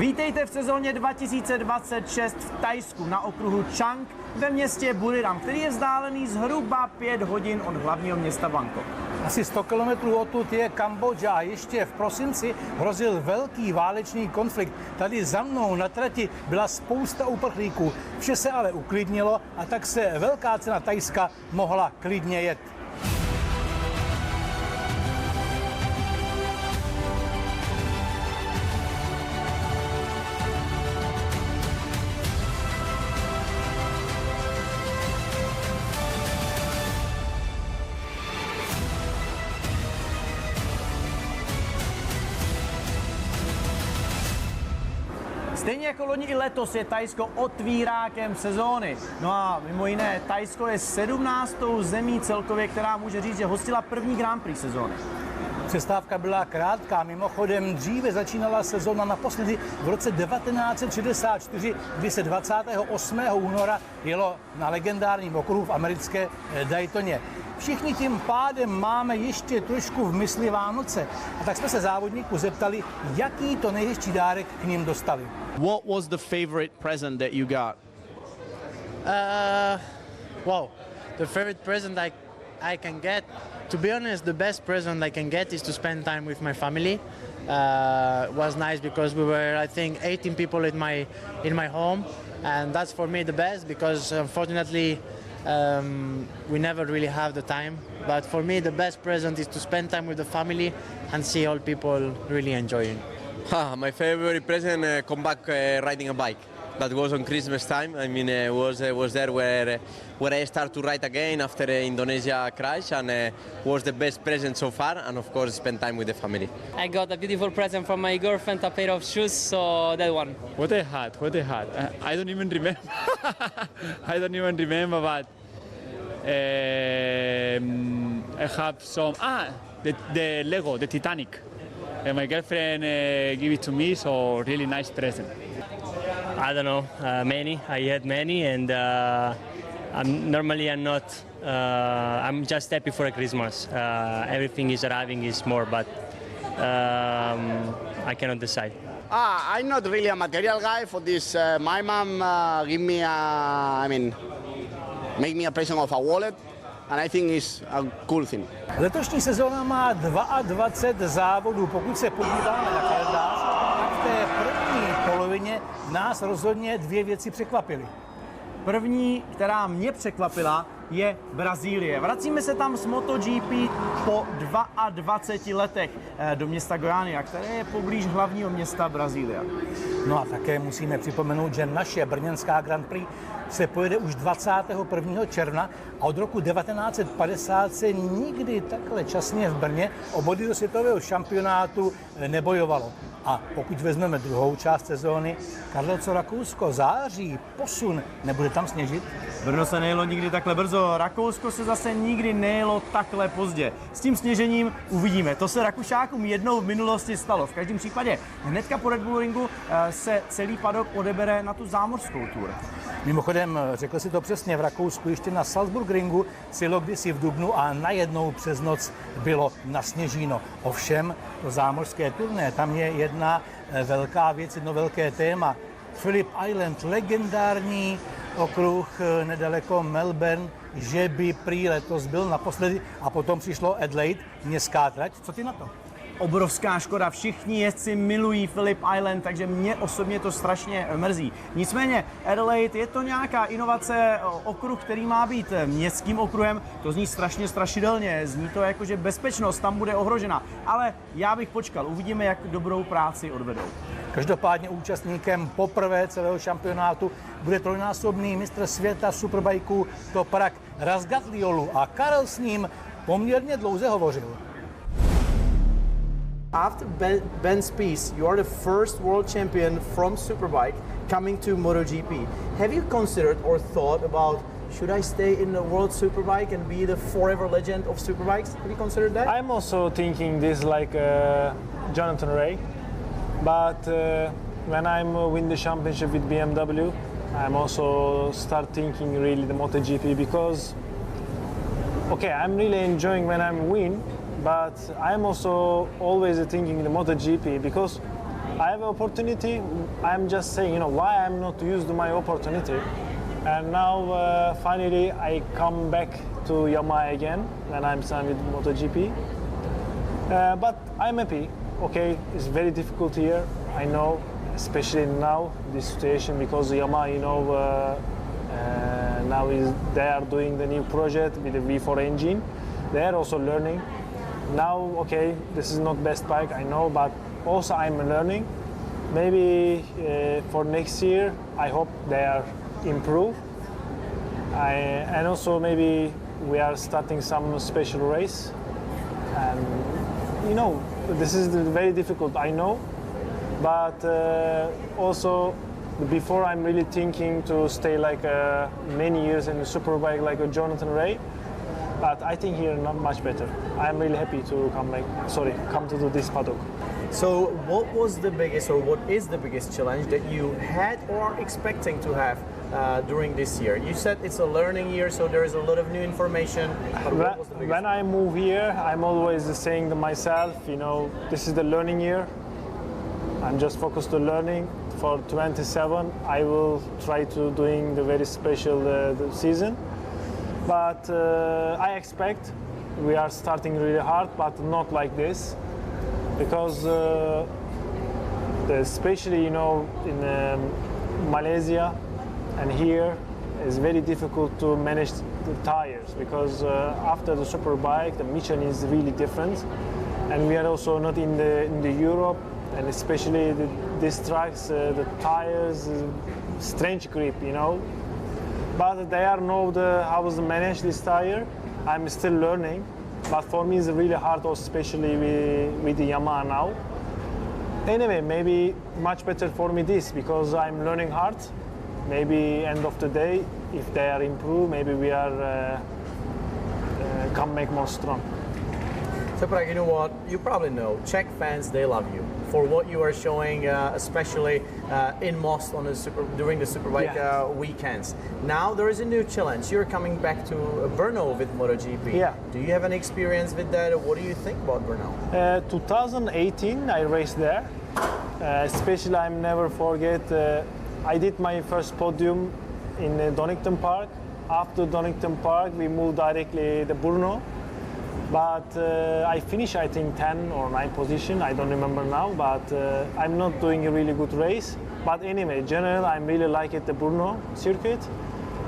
Vítejte v sezóně 2026 v Thajsku na okruhu Chang ve městě Buriram, který je vzdálený zhruba 5 hodin od hlavního města Bangkok. Asi 100 kilometrů odtud je Kambodža a ještě v prosinci hrozil velký válečný konflikt. Tady za mnou na trati byla spousta uprchlíků. Vše se ale uklidnilo a tak se velká cena Thajska mohla klidně jet. Stejně jako loni i letos je Thajsko otvírákem sezóny. No a mimo jiné, Thajsko je 17. zemí celkově, která může říct, že hostila první Grand Prix sezóny. Přestávka byla krátká, mimochodem dříve začínala sezóna naposledy v roce 1964, kdy se 28. února jelo na legendárním okruhu v americké Daytoně. Všichni tím pádem máme ještě trošku v mysli Vánoce. A tak jsme se závodníků zeptali, jaký to nejhezčí dárek k ním dostali. What was the favorite present that you got? Wow, the favorite present I can get, to be honest, the best present I can get is to spend time with my family. It was nice because we were, I think, 18 people in my home, and that's for me the best because unfortunately we never really have the time. But for me, the best present is to spend time with the family and see all people really enjoying. My favorite present, come back riding a bike. That was on Christmas time. I mean, was there where I started to ride again after Indonesia crash, and was the best present so far. And of course, spend time with the family. I got a beautiful present from my girlfriend, a pair of shoes, so that one. What I had. I don't even remember. I don't even remember, but I have some. The Lego, the Titanic. My girlfriend gave it to me, so really nice present. I don't know, many. I had many, and I'm not. I'm just happy for a Christmas. Everything is arriving is more, but I cannot decide. I'm not really a material guy for this. My mom give me make me a present of a wallet, and I think it's a cool thing. Letošní sezóna má 22 závodů. Pokud se podíváme na kalendář, tak v té první polovině nás rozhodně dvě věci překvapily. První, která mě překvapila, je Brazílie. Vracíme se tam s MotoGP po 22 letech do města Goiânia, které je poblíž hlavního města Brazílie. No a také musíme připomenout, že naše brněnská Grand Prix se pojede už 21. června a od roku 1950 se nikdy takhle časně v Brně o body do světového šampionátu nebojovalo. A pokud vezmeme druhou část sezóny, Karlo, co Rakousko, září, posun, nebude tam sněžit? Brno se nejelo nikdy takhle brzo, Rakousko se zase nikdy nejelo takhle pozdě. S tím sněžením uvidíme. To se Rakušákům jednou v minulosti stalo. V každém případě hnedka po Red Bull Ringu se celý padok odebere na tu zámořskou tour. Mimochodem, řekl si to přesně, v Rakousku ještě na Salzburg-Ringu sjelo kdysi v dubnu a najednou přes noc bylo nasněžíno. Ovšem, to zámořské turné, tam je jedna velká věc, jedno velké téma. Phillip Island, legendární okruh nedaleko Melbourne, že by prý letos byl naposledy a potom přišlo Adelaide, městská trať. Co ty na to? Obrovská škoda, všichni jezdci milují Phillip Island, takže mě osobně to strašně mrzí. Nicméně Adelaide je to nějaká inovace, okruh, který má být městským okruhem, to zní strašně strašidelně, zní to jako, že bezpečnost tam bude ohrožena, ale já bych počkal, uvidíme, jak dobrou práci odvedou. Každopádně účastníkem poprvé celého šampionátu bude trojnásobný mistr světa superbajků Toprak Razgatliolu a Karel s ním poměrně dlouze hovořil. After Ben Spies, you are the first world champion from Superbike coming to MotoGP. Have you considered or thought about should I stay in the World Superbike and be the forever legend of Superbikes? Have you considered that? I'm also thinking this like Jonathan Rea, but when I'm win the championship with BMW, I'm also start thinking really the MotoGP because okay, I'm really enjoying when I'm win. But I'm also always thinking the MotoGP because I have an opportunity. I'm just saying, why I'm not used my opportunity. And now finally I come back to Yamaha again when I'm signed with MotoGP. But I'm happy. Okay, it's very difficult here. I know, especially now this situation because Yamaha, now they are doing the new project with the V4 engine. They are also learning. Now, okay, this is not best bike, I know, but also I'm learning. Maybe for next year, I hope they are improve. And also maybe we are starting some special race. And this is very difficult, I know. But also before I'm really thinking to stay like many years in the Superbike like a Jonathan Rea. But I think here not much better. I'm really happy to come to do this paddock. So what was the biggest or what is the biggest challenge that you had or are expecting to have during this year? You said it's a learning year, so there is a lot of new information. But what was the biggest when I move here, I'm always saying to myself, this is the learning year. I'm just focused on learning. For 27, I will try to doing the very special the season. But I expect we are starting really hard, but not like this, because especially in Malaysia and here it's very difficult to manage the tires because after the Superbike the Michelin is really different, and we are also not in the Europe, and especially these tracks the tires strange grip, But they are know how to manage this tire. I'm still learning, but for me it's really hard, especially with the Yamaha now. Anyway, maybe much better for me this because I'm learning hard. Maybe end of the day, if they are improved, maybe we are come make more strong. Toprak, you know what? You probably know Czech fans, they love you for what you are showing, especially in Most on during the Superbike weekends. Now there is a new challenge. You're coming back to Brno with MotoGP. Yeah. Do you have any experience with that? Or what do you think about Brno? 2018, I raced there. Especially, I never forget. I did my first podium in Donington Park. After Donington Park, we moved directly to Brno. But I finished, I think, 10 or 9 position. I don't remember now, but I'm not doing a really good race. But anyway, general, I really like it, the Brno circuit.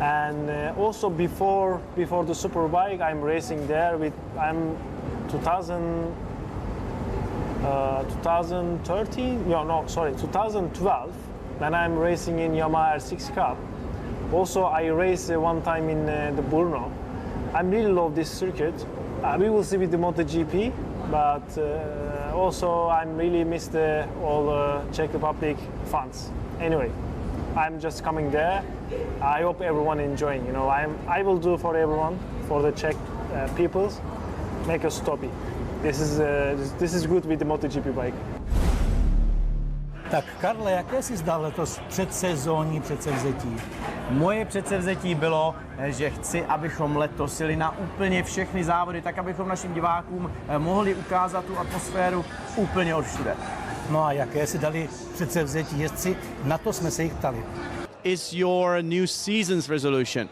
And also before the Superbike, I'm racing there with 2012, when I'm racing in Yamaha R6 Cup. Also, I raced one time in the Brno. I really love this circuit. We will see with the MotoGP, but also I really miss all Czech Republic fans. Anyway, I'm just coming there. I hope everyone enjoying. I will do for everyone, for the Czech peoples, make a stoppy. This is good with the MotoGP bike. Tak Karle, jaké jsi zdal letos předsezónní předsevzetí? Moje předsevzetí bylo, že chci, abychom letos jeli na úplně všechny závody, tak abychom našim divákům mohli ukázat tu atmosféru úplně odvšude. No a jaké si dali předsevzetí jezdci? Na to jsme se jich ptali. Is your new season's resolution?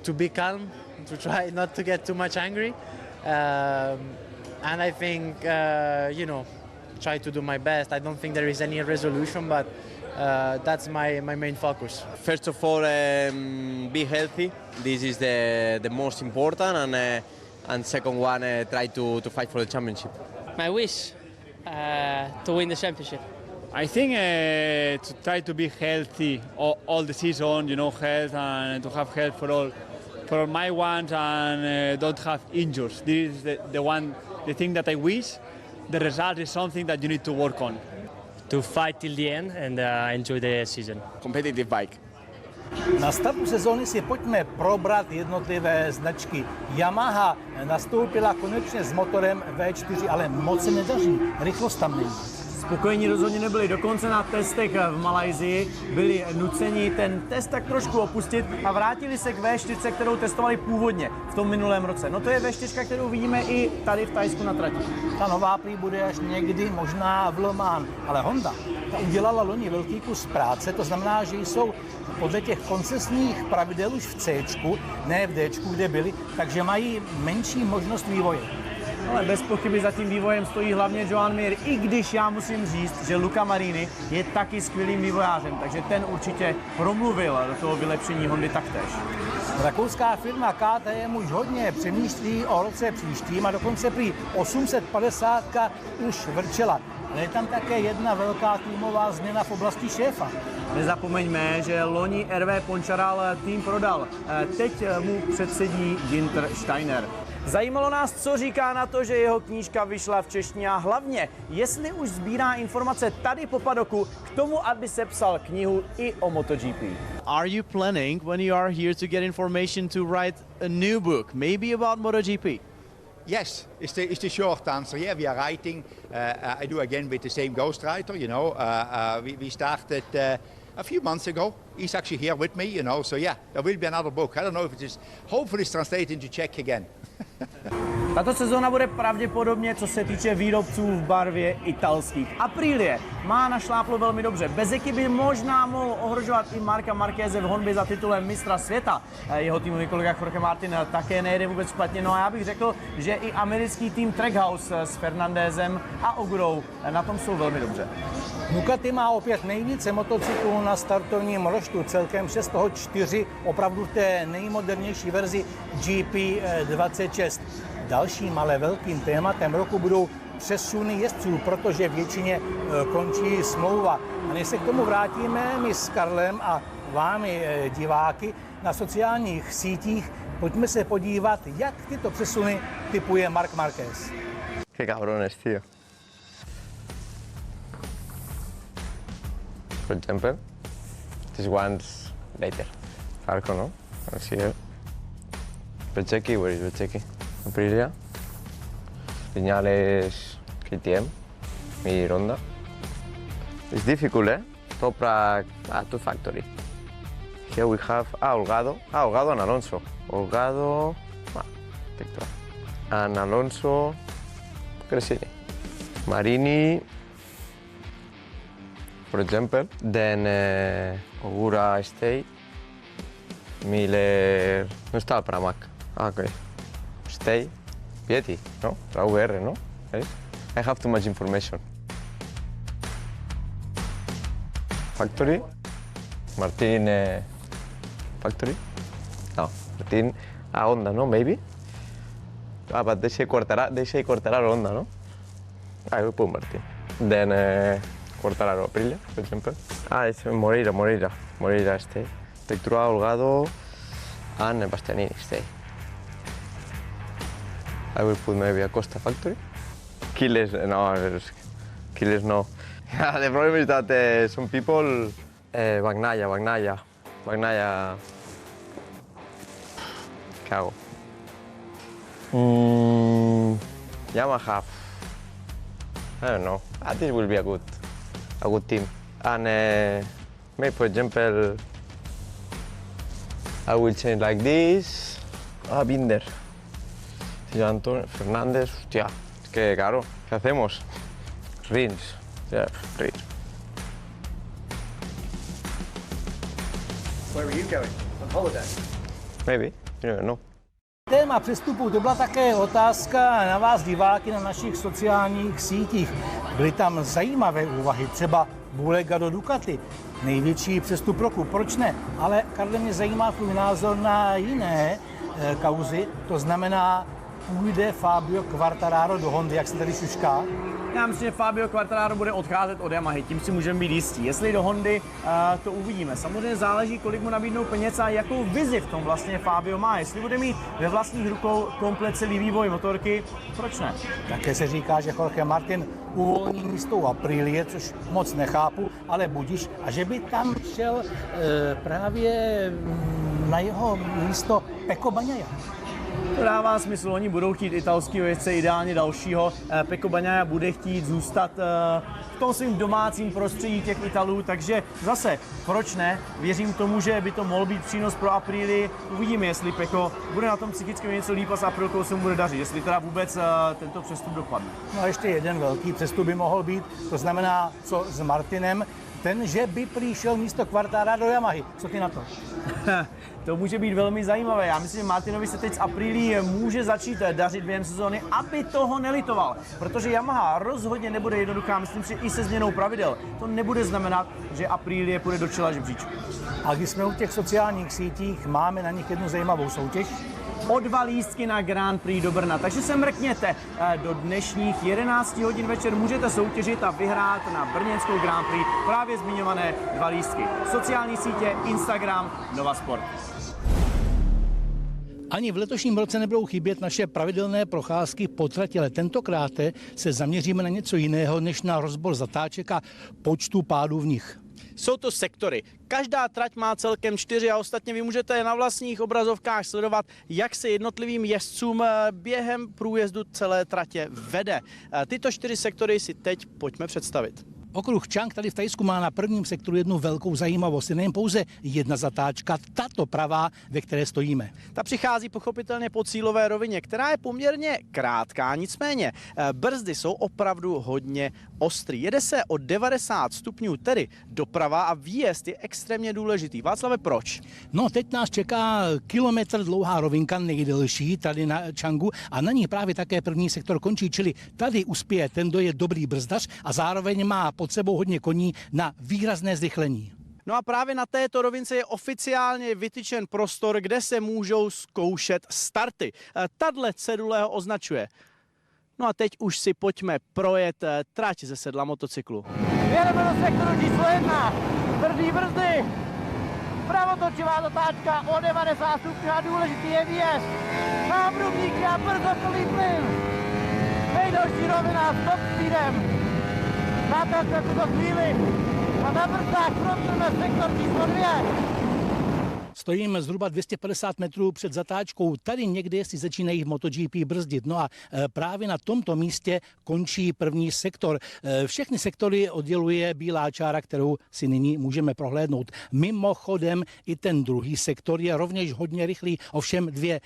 To be calm, to try not to get too much angry, and I think try to do my best. I don't think there is any resolution, but that's my main focus. First of all, be healthy. This is the most important, and second one, try to fight for the championship. My wish to win the championship. I think to try to be healthy all the season, health, and to have health for all my ones, and don't have injuries. This is the thing that I wish. The result is something that you need to work on. To fight till the end and enjoy the season. Competitive bike. Na startu sezóny si pojďme probrat jednotlivé značky. Yamaha nastoupila konečně s motorem V4, ale moc se nedaří. Rychlost tam není. spokojení rozhodně nebyli. Dokonce na testech v Malajsii byli nuceni ten test tak trošku opustit a vrátili se k V4, kterou testovali původně v tom minulém roce. No to je V4, kterou vidíme i tady v Thajsku na trati. Ta nová prý bude až někdy možná v Le Mans, ale Honda ta udělala loni velký kus práce, to znamená, že jsou podle těch koncesních pravidel už v C-čku, ne v D-čku, kde byli, takže mají menší možnost vývoje. Ale bez pochyby za tím vývojem stojí hlavně Joan Mir, i když já musím říct, že Luca Marini je taky skvělým vývojářem, takže ten určitě promluvil do toho vylepšení Hondy taktéž. Rakouská firma KTM už hodně přemýšlí o roce příštím a dokonce prý 850 už vrčela. Ale je tam také jedna velká týmová změna v oblasti šéfa. Nezapomeňme, že loni RV Poncharal tým prodal. Teď mu předsedí Günther Steiner. Zajímalo nás, co říká na to, že jeho knížka vyšla v češtině a hlavně, jestli už sbírá informace tady po padoku k tomu, aby sepsal knihu i o MotoGP. Are you planning, when you are here, to get information to write a new book, maybe about MotoGP? Yes, it's the short answer. Yeah, we are writing. I do again with the same ghostwriter. You know, we started a few months ago. He's actually here with me. You know, so yeah, there will be another book. I don't know if it is. Hopefully, it's translated into Czech again. Tato sezóna bude pravděpodobně, co se týče výrobců, v barvě italských. Aprilie má našláplo velmi dobře. Bezzecchi by možná mohl ohrožovat i Marca Marqueze v honbě za titulem mistra světa. Jeho týmový kolega Jorge Martin také nejede vůbec špatně. No a já bych řekl, že i americký tým Trackhouse s Fernandezem a Ogurou na tom jsou velmi dobře. Ducati má opět nejvíce motocyklů na startovním roštu, celkem 6 toho 4 opravdu v té nejmodernější verzi GP26. Dalším, ale velkým tématem roku budou přesuny jezdců, protože většině končí smlouva. A než se k tomu vrátíme, my s Karlem a vámi diváky na sociálních sítích, pojďme se podívat, jak tyto přesuny typuje Marc Marquez. Qué cabrones, tío. For example, this one's later. Farco, no? Let's see here. Bezzecchi, where is Bezzecchi? Aprilia. Viñales, KTM. Mi Honda. It's difficult, eh? Toprak, to factory. Here we have Holgado. Holgado and Alonso. Holgado, Tectra. And Alonso, Gresini. Marini, for example. Then Ogura stay. Miller, no está para Mac. Okay. Stay. Vietti, no? La VR, no? Okay. I have too much information. Factory. Martin, factory? No, Martin a Honda, no? Maybe? But they say Quartararo Honda, no? I will put Martin. Then Quartararo Aprilia, for example. It's Moreira stay. Tectura, Holgado, and Bastianini stay. I will put maybe a Costa factory. Killers, no. The problem is that some people, Bagnaia. ¿Qué hago? Yamaha. I don't know. This will be a good team. And maybe, for example, I will change like this. Binder. Antonio Fernández. Hostia, es que claro, ¿qué hacemos? Rins. Yeah, Rins. Where are you going? On holiday? Maybe. You never know. Téma přestupů, to byla také otázka na vás diváky na našich sociálních sítích. Byly tam zajímavé úvahy, třeba Bulega do Ducati. Největší přestup roku, proč ne? Ale Karle, mě zajímá tvůj názor na jiné kauzy, to znamená, půjde Fabio Quartararo do Hondy, jak se tady šušká? Já myslím, že Fabio Quartararo bude odcházet od Yamahy, tím si můžeme být jistí. Jestli do Hondy, to uvidíme. Samozřejmě záleží, kolik mu nabídnou peněz a jakou vizi v tom vlastně Fabio má. Jestli bude mít ve vlastních rukou komplet celý vývoj motorky, proč ne? Také se říká, že Jorge Martin uvolní místo u Aprilie, což moc nechápu, ale budiš. A že by tam šel právě na jeho místo Pecco Bagnaia. To dává smysl, oni budou chtít italského jezdce, ideálně dalšího. Pecco Bagnaia bude chtít zůstat v tom svým domácím prostředí těch Italů, takže zase, proč ne? Věřím tomu, že by to mohl být přínos pro Aprilia. Uvidíme, jestli Pecco bude na tom psychicky něco líp a s Aprilkou se mu bude dařit, jestli teda vůbec tento přestup dopadne. No a ještě jeden velký přestup by mohl být, to znamená, co s Martinem, ten, že by přišel místo Quartarara do Yamahy. Co ty na to? To může být velmi zajímavé. Já myslím, že Martinovi se teď z Aprilie může začít dařit během sezóny, aby toho nelitoval. Protože Yamaha rozhodně nebude jednoduchá, myslím si, i se změnou pravidel. To nebude znamenat, že Aprilie půjde do čela žebříčku. A když jsme u těch sociálních sítích, máme na nich jednu zajímavou soutěž. O 2 lístky na Grand Prix do Brna. Takže se mrkněte. Do dnešních 11 hodin večer můžete soutěžit a vyhrát na brněnskou Grand Prix právě zmiňované 2 lístky. Sociální sítě, Instagram, Nova Sport. Ani v letošním roce nebudou chybět naše pravidelné procházky po trati, ale tentokrát se zaměříme na něco jiného, než na rozbor zatáček a počtu pádů v nich. Jsou to sektory. Každá trať má celkem 4 a ostatně vy můžete na vlastních obrazovkách sledovat, jak se jednotlivým jezdcům během průjezdu celé tratě vede. Tyto 4 sektory si teď pojďme představit. Okruh Chang tady v Thajsku má na prvním sektoru jednu velkou zajímavost. Nejen pouze jedna zatáčka, tato pravá, ve které stojíme. Ta přichází pochopitelně po cílové rovině, která je poměrně krátká, nicméně brzdy jsou opravdu hodně ostrý. Jede se o 90 stupňů, tedy doprava a výjezd je extrémně důležitý. Václave, proč? No, teď nás čeká kilometr dlouhá rovinka, nejdelší tady na Changu a na ní právě také první sektor končí, čili tady uspěje ten, kdo je dobrý brzdař a zároveň má pod sebou hodně koní na výrazné zrychlení. No a právě na této rovince je oficiálně vytyčen prostor, kde se můžou zkoušet starty. Tadle cedule ho označuje. No a teď už si pojďme projet trať ze sedla motocyklu. Jedeme do sektoru číslo 1. Tvrdý brzdy. Pravotočivá zatáčka o 90 stupňů a důležitý je výjezd. Nábrubníky a brzo plný plyn. Nejdelší rovina s top speedem. Zatáčka v tuto chvíli. A na brzdách protneme sektor číslo 2. Stojíme zhruba 250 metrů před zatáčkou. Tady někde si začínají v MotoGP brzdit. No a právě na tomto místě končí první sektor. Všechny sektory odděluje bílá čára, kterou si nyní můžeme prohlédnout. Mimochodem i ten druhý sektor je rovněž hodně rychlý. Ovšem 2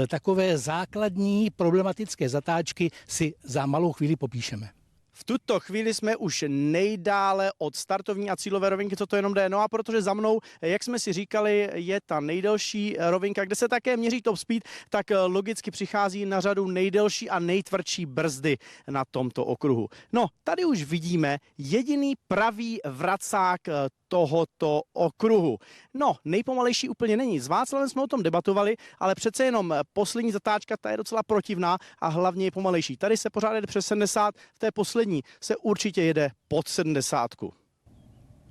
takové základní problematické zatáčky si za malou chvíli popíšeme. V tuto chvíli jsme už nejdále od startovní a cílové rovinky, co to jenom jde. No a protože za mnou, jak jsme si říkali, je ta nejdelší rovinka, kde se také měří top speed, tak logicky přichází na řadu nejdelší a nejtvrdší brzdy na tomto okruhu. No, tady už vidíme jediný pravý vracák tohoto okruhu. No, nejpomalejší úplně není. S Václavem jsme o tom debatovali, ale přece jenom poslední zatáčka, ta je docela protivná a hlavně je pomalejší. Tady se pořád jede přes 70, v té poslední se určitě jede pod 70.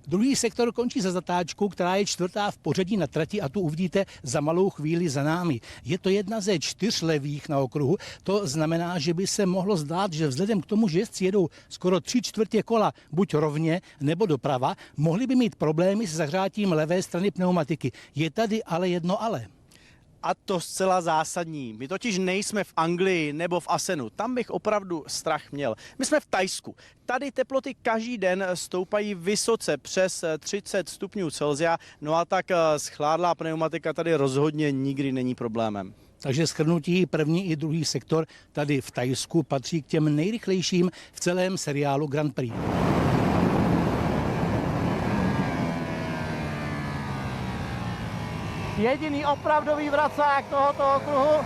Druhý sektor končí za zatáčkou, která je 4. v pořadí na trati a tu uvidíte za malou chvíli za námi. Je to jedna ze 4 levých na okruhu, to znamená, že by se mohlo zdát, že vzhledem k tomu, že jezdci jedou skoro 3/4 kola buď rovně nebo doprava, mohli by mít problémy s zahřátím levé strany pneumatiky. Je tady ale jedno ale. A to zcela zásadní. My totiž nejsme v Anglii nebo v Asenu. Tam bych opravdu strach měl. My jsme v Thajsku. Tady teploty každý den stoupají vysoce přes 30 stupňů Celsia. No a tak schládlá pneumatika tady rozhodně nikdy není problémem. Takže shrnutí první i druhý sektor tady v Thajsku patří k těm nejrychlejším v celém seriálu Grand Prix. Jediný opravdový vracák tohoto okruhu.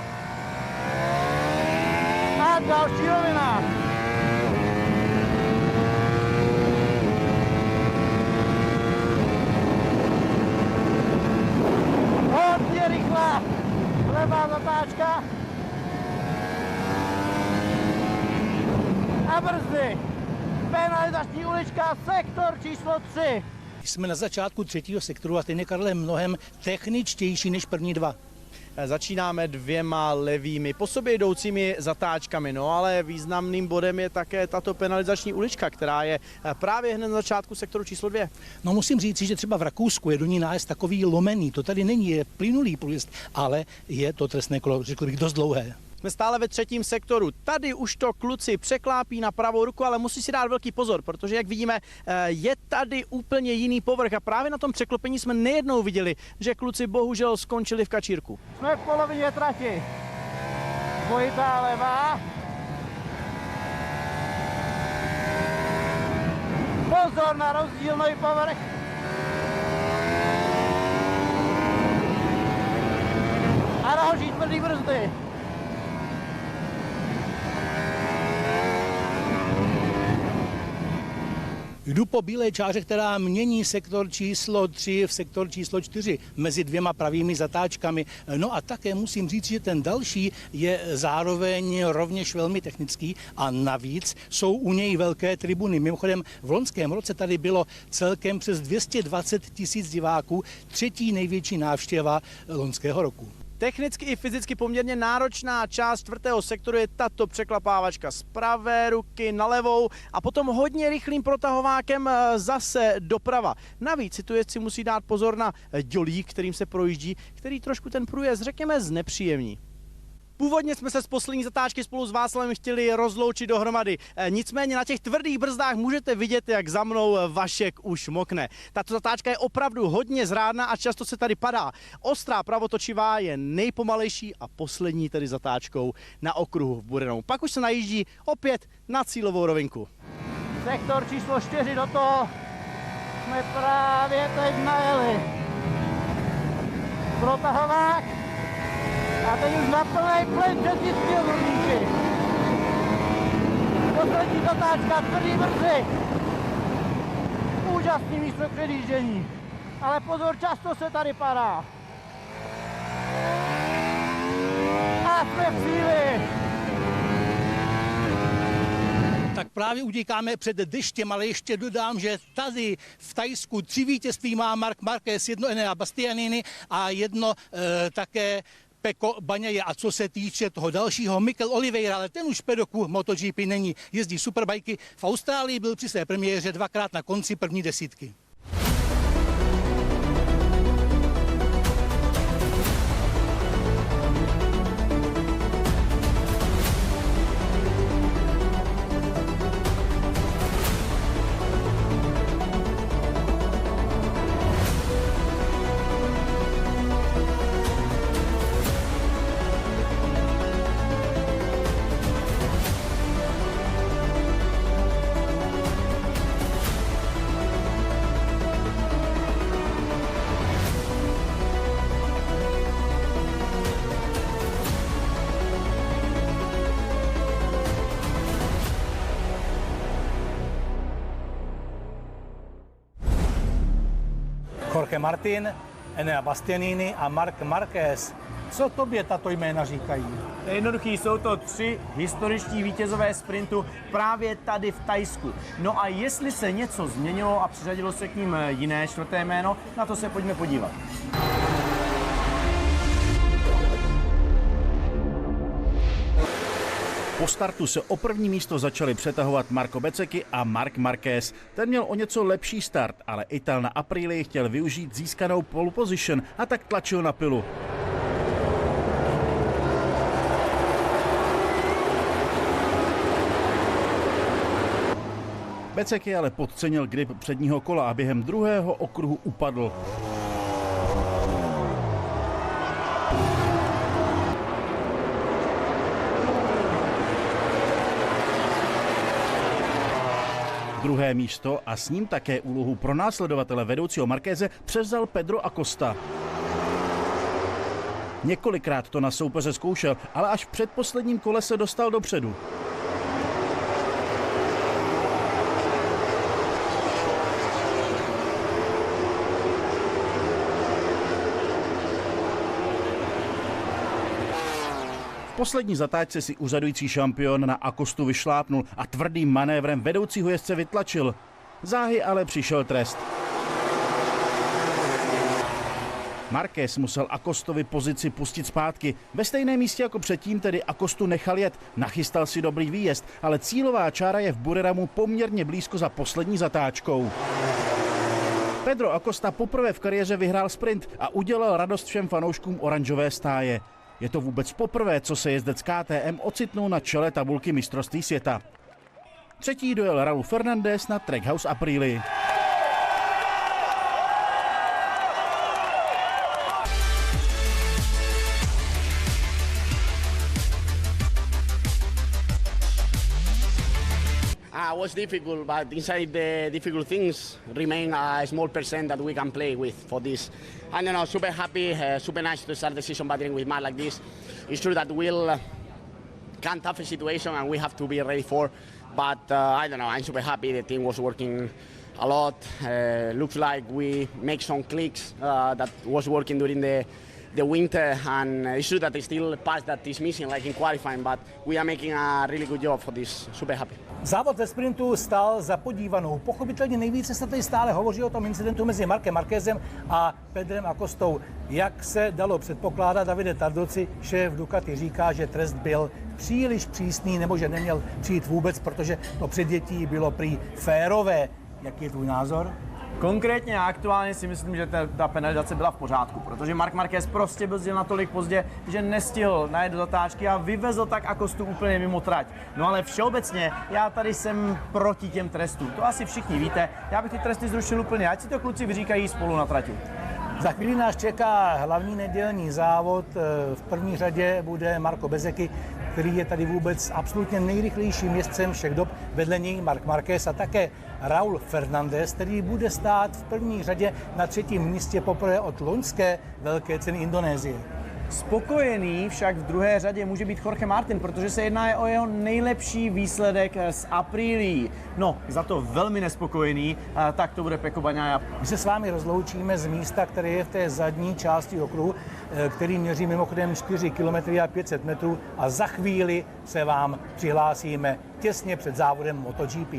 A další rovina. Hodně rychlá levá zatáčka. A brzdy. Penalizační ulička, sektor číslo 3. Jsme na začátku 3. sektoru a ten je, Karle, mnohem techničtější než první 2. Začínáme 2 levými po sobě jdoucími zatáčkami, no ale významným bodem je také tato penalizační ulička, která je právě hned na začátku sektoru číslo 2. No musím říct, že třeba v Rakousku je do ní nájezd takový lomený, to tady není, je plynulý průjezd, ale je to trestné kolo, řekl bych, dost dlouhé. Jsme stále ve 3. sektoru. Tady už to kluci překlápí na pravou ruku, ale musí si dát velký pozor, protože jak vidíme, je tady úplně jiný povrch a právě na tom překlopení jsme nejednou viděli, že kluci bohužel skončili v kačírku. Jsme v polovině trati. Dvojitá levá. Pozor na rozdílný povrch. A nahoří tvrdý brzdy. Jdu po bílé čáře, která mění sektor číslo 3 v sektor číslo 4 mezi 2 pravými zatáčkami. No a také musím říct, že ten další je zároveň rovněž velmi technický a navíc jsou u něj velké tribuny. Mimochodem v loňském roce tady bylo celkem přes 220 000 diváků, 3. největší návštěva loňského roku. Technicky i fyzicky poměrně náročná část 4. sektoru je tato překlapávačka z pravé ruky na levou a potom hodně rychlým protahovákem zase doprava. Navíc si tu jezdci musí dát pozor na dělík, kterým se projíždí, který trošku ten průjezd, řekněme, znepříjemní. Původně jsme se z poslední zatáčky spolu s Václavem chtěli rozloučit dohromady. Nicméně na těch tvrdých brzdách můžete vidět, jak za mnou Vašek už mokne. Tato zatáčka je opravdu hodně zrádná a často se tady padá. Ostrá pravotočivá je nejpomalejší a poslední tedy zatáčkou na okruhu v Budenou. Pak už se najíždí opět na cílovou rovinku. Sektor číslo 4 do toho jsme právě teď najeli. Protahovák. A teď už na plnej plyn řetězky hrudníky. Poslední zatáčka, tvrdý brzy. Úžasný místo k předjíždění. Ale pozor, často se tady padá. A jsme v cíli. Tak právě utíkáme před deštěm, ale ještě dodám, že tady v Thajsku 3 vítězství má Marc Marquez, 1 Enea Bastianini a 1 také Pecco Bagnaia. A co se týče toho dalšího, Mikel Oliveira, ale ten už pedoku MotoGP není, jezdí superbajky. V Austrálii byl při své premiéře 2krát na konci první desítky. Jorge Martin, Enea Bastianini a Marc Marquez. Co tobě tato jména říkají? To je jednoduchý, jsou to 3 historičtí vítězové sprintu právě tady v Thajsku. No a jestli se něco změnilo a přiřadilo se k ním jiné 4. jméno, na to se pojďme podívat. Po startu se o první místo začali přetahovat Marco Bezzecchi a Marc Marquez. Ten měl o něco lepší start, ale Ital na Aprilii chtěl využít získanou pole position a tak tlačil na pilu. Bezzecchi ale podcenil grip předního kola a během druhého okruhu upadl. Druhé místo a s ním také úlohu pro následovatele vedoucího Markéze převzal Pedro Acosta. Několikrát to na soupeře zkoušel, ale až v předposledním kole se dostal dopředu. V poslední zatáčce si úřadující šampion na Acostu vyšlápnul a tvrdým manévrem vedoucího jezdce vytlačil. Záhy ale přišel trest. Marquez musel Acostovi pozici pustit zpátky. Ve stejném místě jako předtím tedy Acostu nechal jet. Nachystal si dobrý výjezd, ale cílová čára je v Bureramu poměrně blízko za poslední zatáčkou. Pedro Acosta poprvé v kariéře vyhrál sprint a udělal radost všem fanouškům oranžové stáje. Je to vůbec poprvé, co se jezdec KTM ocitnul na čele tabulky mistrovství světa. Třetí dojel Raul Fernandez na Trackhouse Aprilia. It was difficult, but inside the difficult things remain a small percent that we can play with for this. I don't know, super happy, super nice to start the season battling with Mark like this. It's true that we'll can tough a situation and we have to be ready for, but I don't know, I'm super happy. The team was working a lot. Looks like we make some clicks that was working during the winter, and it's true that they still pass that is missing like in qualifying, but we are making a really good job for this. Super happy. Závod ve sprintu stál za podívanou. Pochopitelně nejvíce se tady stále hovoří o tom incidentu mezi Markem Marquezem a Pedrem Acostou. Jak se dalo předpokládat, Davide Tardoci, šéf Ducati, říká, že trest byl příliš přísný nebo že neměl přijít vůbec, protože to předjetí bylo prý férové. Jaký je tvůj názor? Konkrétně a aktuálně si myslím, že ta penalizace byla v pořádku, protože Marc Marquez prostě brzdil natolik pozdě, že nestihl najet do zatáčky a vyvezl tak Acostu úplně mimo trať. No ale všeobecně já tady jsem proti těm trestům, to asi všichni víte, já bych ty tresty zrušil úplně, ať si to kluci vyříkají spolu na trati. Za chvíli nás čeká hlavní nedělní závod. V první řadě bude Marco Bezzecchi, který je tady vůbec absolutně nejrychlejším jezdcem všech dob. Vedle něj Marc Marquez a také Raul Fernandez, který bude stát v první řadě na třetím místě poprvé od loňské velké ceny Indonésie. Spokojený však v druhé řadě může být Jorge Martin, protože se jedná o jeho nejlepší výsledek z Aprilii. No, za to velmi nespokojený, tak to bude Pecco Bagnaia. My se s vámi rozloučíme z místa, které je v té zadní části okruhu, který měří mimochodem 4 km a 500 metrů a za chvíli se vám přihlásíme těsně před závodem MotoGP.